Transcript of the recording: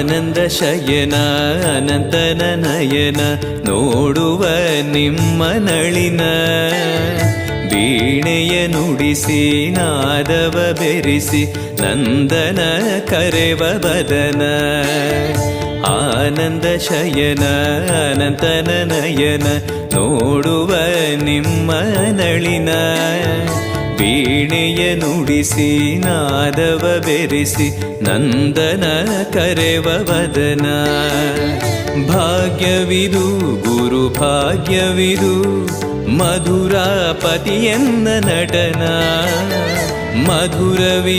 ಆನಂದ ಶಯನ ಅನಂತನ ನಯನ ನೋಡುವ ನಿಮ್ಮ ನಳಿನ ವೀಣೆಯ ನುಡಿಸಿ ನಾದವ ಬೆರೆಸಿ ನಂದನ ಕರೆವ ಬದನ ಆನಂದ ಶಯನ ಅನಂತನ ನಯನ ನೋಡುವ ನಿಮ್ಮ ನಳಿನ ವೀಣೆಯ ನುಡಿಸಿ ನಾದವ ಬೆರೆಸಿ ನಂದನ ಕರೆವ ವದನ ಭಾಗ್ಯವಿದು ಗುರು ಭಾಗ್ಯವಿದು ಮಧುರಾಪತಿಯನ್ನ ನಟನ ಮಧುರವಿ